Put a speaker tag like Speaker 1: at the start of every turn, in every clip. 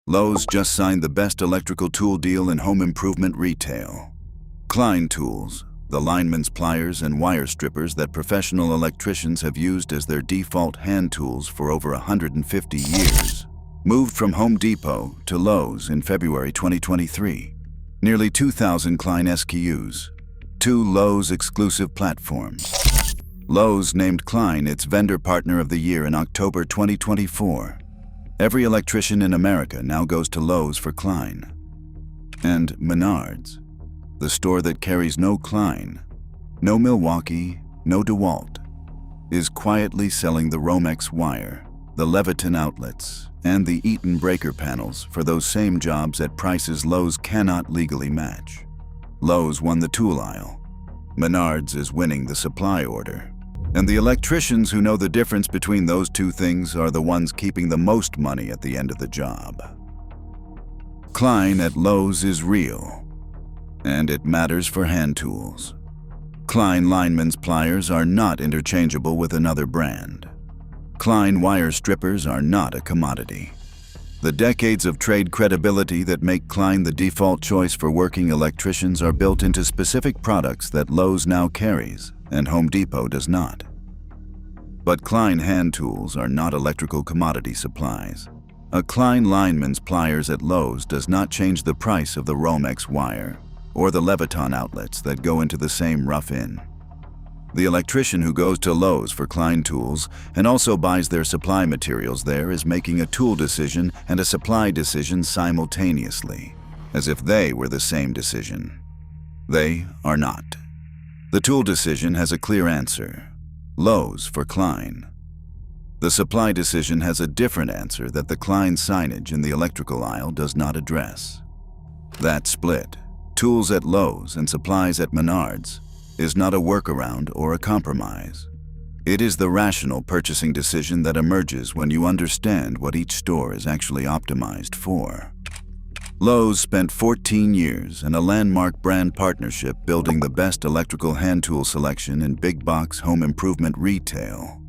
Speaker 1: Lowe's just signed the best electrical tool deal in home improvement retail. Klein Tools, the lineman's pliers and wire strippers that professional electricians have used as their default hand tools for over 150 years, moved from Home Depot to Lowe's in February 2023. Nearly 2,000 Klein SKUs, 2 Lowe's exclusive platforms. Lowe's named Klein its Vendor Partner of the Year in October 2024. Every electrician in America now goes to Lowe's for Klein. And Menards, the store that carries no Klein, no Milwaukee, no DeWalt, is quietly selling the Romex wire, the Leviton outlets, and the Eaton breaker panels for those same jobs at prices Lowe's cannot legally match. Lowe's won the tool aisle. Menards is winning the supply order. And the electricians who know the difference between those two things are the ones keeping the most money at the end of the job. Klein at Lowe's is real, and it matters for hand tools. Klein lineman's pliers are not interchangeable with another brand. Klein wire strippers are not a commodity. The decades of trade credibility that make Klein the default choice for working electricians are built into specific products that Lowe's now carries and Home Depot does not. But Klein hand tools are not electrical commodity supplies. A Klein lineman's pliers at Lowe's does not change the price of the Romex wire or the Leviton outlets that go into the same rough-in. The electrician who goes to Lowe's for Klein tools and also buys their supply materials there is making a tool decision and a supply decision simultaneously, as if they were the same decision. They are not. The tool decision has a clear answer: Lowe's for Klein. The supply decision has a different answer that the Klein signage in the electrical aisle does not address. That split, tools at Lowe's and supplies at Menards, is not a workaround or a compromise. It is the rational purchasing decision that emerges when you understand what each store is actually optimized for. Lowe's spent 14 years and a landmark brand partnership building the best electrical hand tool selection in big box home improvement retail.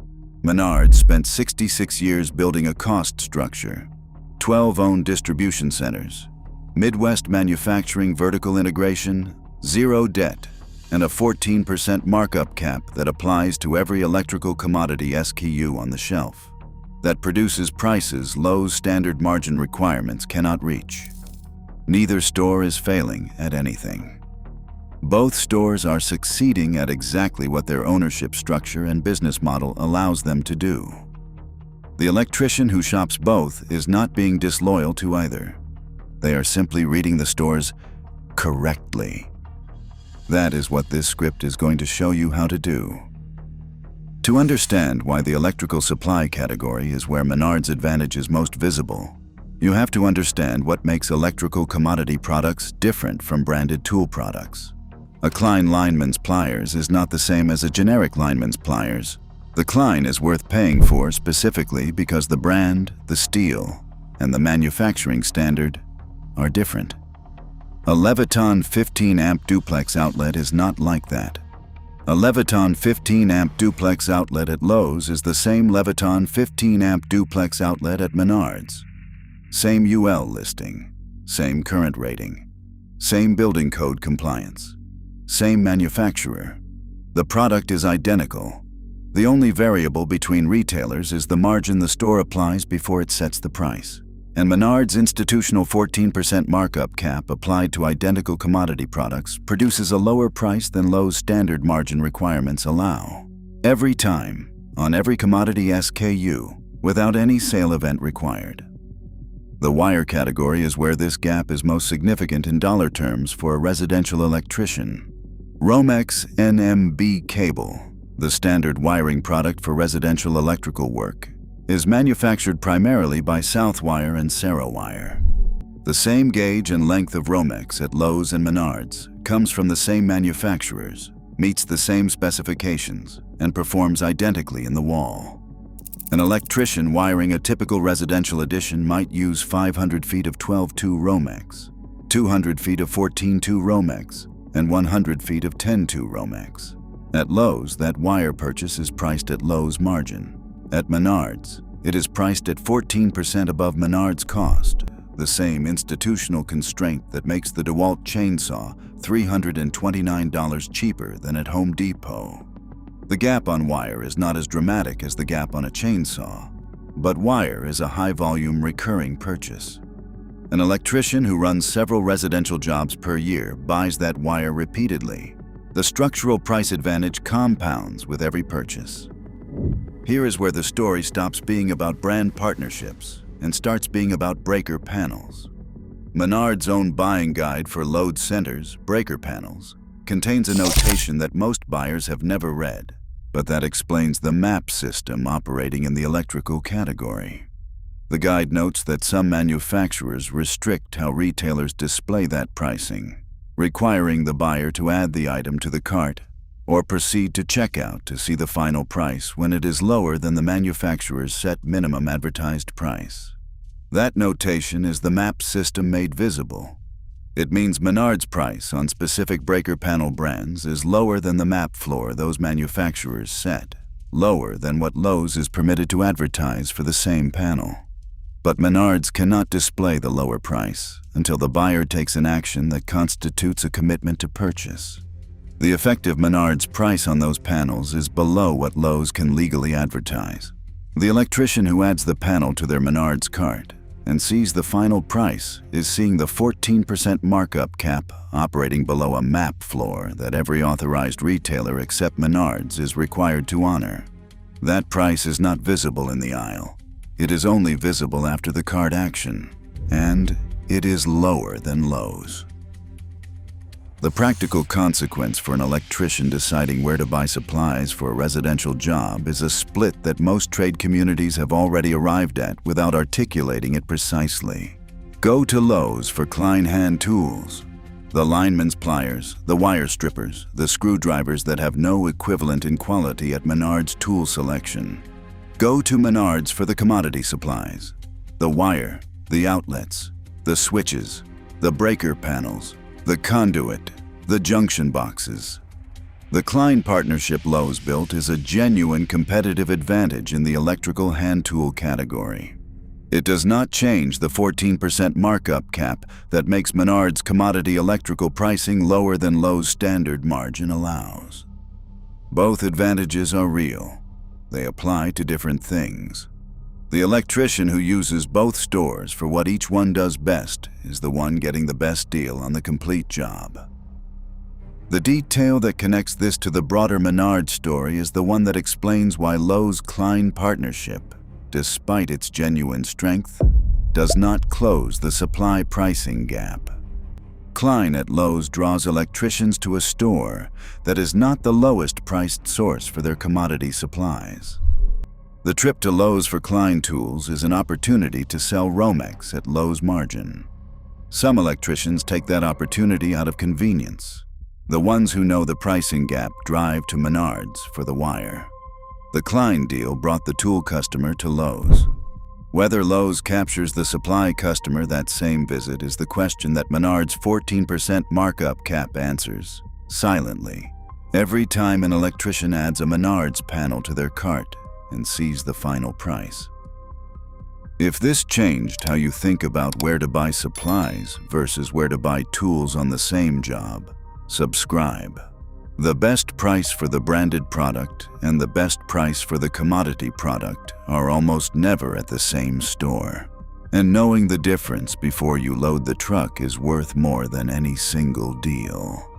Speaker 1: Menards spent 66 years building a cost structure, 12 owned distribution centers, Midwest manufacturing vertical integration, 0 debt, and a 14% markup cap that applies to every electrical commodity SKU on the shelf, that produces prices Lowe's standard margin requirements cannot reach. Neither store is failing at anything. Both stores are succeeding at exactly what their ownership structure and business model allows them to do. The electrician who shops both is not being disloyal to either. They are simply reading the stores correctly. That is what this script is going to show you how to do. To understand why the electrical supply category is where Menards' advantage is most visible, you have to understand what makes electrical commodity products different from branded tool products. A Klein lineman's pliers is not the same as a generic lineman's pliers. The Klein is worth paying for specifically because the brand, the steel, and the manufacturing standard are different. A Leviton 15-amp duplex outlet is not like that. A Leviton 15-amp duplex outlet at Lowe's is the same Leviton 15-amp duplex outlet at Menards. Same UL listing, same current rating, same building code compliance, same manufacturer. The product is identical. The only variable between retailers is the margin the store applies before it sets the price. And Menards' institutional 14% markup cap applied to identical commodity products produces a lower price than Lowe's standard margin requirements allow. Every time, on every commodity SKU, without any sale event required. The wire category is where this gap is most significant in dollar terms for a residential electrician. Romex NMB cable, the standard wiring product for residential electrical work, is manufactured primarily by Southwire and Sarawire. The same gauge and length of Romex at Lowe's and Menards comes from the same manufacturers, meets the same specifications, and performs identically in the wall. An electrician wiring a typical residential addition might use 500 feet of 12-2 Romex, 200 feet of 14-2 Romex, and 100 feet of 10-2 Romex. At Lowe's, that wire purchase is priced at Lowe's margin. At Menards, it is priced at 14% above Menards' cost, the same institutional constraint that makes the DeWalt chainsaw $329 cheaper than at Home Depot. The gap on wire is not as dramatic as the gap on a chainsaw, but wire is a high-volume recurring purchase. An electrician who runs several residential jobs per year buys that wire repeatedly. The structural price advantage compounds with every purchase. Here is where the story stops being about brand partnerships and starts being about breaker panels. Menards' own buying guide for load centers, breaker panels, contains a notation that most buyers have never read, but that explains the MAP system operating in the electrical category. The guide notes that some manufacturers restrict how retailers display that pricing, requiring the buyer to add the item to the cart or proceed to checkout to see the final price when it is lower than the manufacturer's set minimum advertised price. That notation is the MAP system made visible. It means Menards' price on specific breaker panel brands is lower than the MAP floor those manufacturers set, lower than what Lowe's is permitted to advertise for the same panel. But Menards cannot display the lower price until the buyer takes an action that constitutes a commitment to purchase. The effective Menards price on those panels is below what Lowe's can legally advertise. The electrician who adds the panel to their Menards cart and sees the final price is seeing the 14% markup cap operating below a MAP floor that every authorized retailer except Menards is required to honor. That price is not visible in the aisle. It is only visible after the cart action, and it is lower than Lowe's. The practical consequence for an electrician deciding where to buy supplies for a residential job is a split that most trade communities have already arrived at without articulating it precisely. Go to Lowe's for Klein hand tools, the lineman's pliers, the wire strippers, the screwdrivers that have no equivalent in quality at Menards' tool selection. Go to Menards for the commodity supplies, the wire, the outlets, the switches, the breaker panels, the conduit, the junction boxes. The Klein partnership Lowe's built is a genuine competitive advantage in the electrical hand tool category. It does not change the 14% markup cap that makes Menards' commodity electrical pricing lower than Lowe's standard margin allows. Both advantages are real. They apply to different things. The electrician who uses both stores for what each one does best is the one getting the best deal on the complete job. The detail that connects this to the broader Menards story is the one that explains why Lowe's Klein partnership, despite its genuine strength, does not close the supply pricing gap. Klein at Lowe's draws electricians to a store that is not the lowest priced source for their commodity supplies. The trip to Lowe's for Klein Tools is an opportunity to sell Romex at Lowe's margin. Some electricians take that opportunity out of convenience. The ones who know the pricing gap drive to Menards for the wire. The Klein deal brought the tool customer to Lowe's. Whether Lowe's captures the supply customer that same visit is the question that Menards' 14% markup cap answers, silently, every time an electrician adds a Menards panel to their cart and sees the final price. If this changed how you think about where to buy supplies versus where to buy tools on the same job, subscribe. The best price for the branded product and the best price for the commodity product are almost never at the same store. And knowing the difference before you load the truck is worth more than any single deal.